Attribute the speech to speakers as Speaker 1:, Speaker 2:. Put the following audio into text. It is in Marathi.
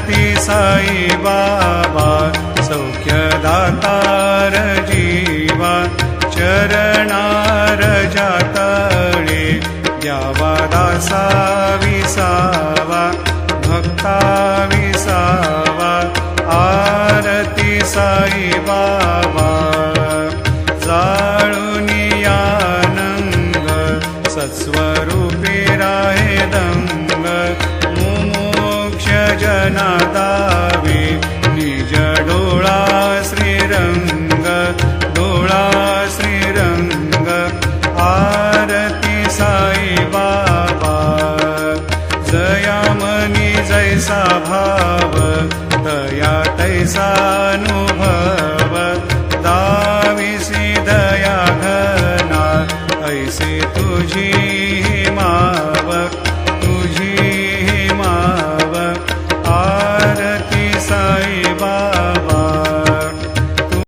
Speaker 1: आरती साई बाबा सौख्यदातार जीवा चरणार जातळे द्यावा दासा विसावा भक्ता विसावा आरती साई बाबा जाळुनियानंग सत्स्वरूपी राहे दंग मुमुक्ष जना दावे निज डोळा श्रीरंग डोळा श्रीरंग आरती साई बाबा जयामनी जैसा भाव दया तैसानुभव दाविसी दया घना ऐसे तुझी माव तुझी माव आरती साई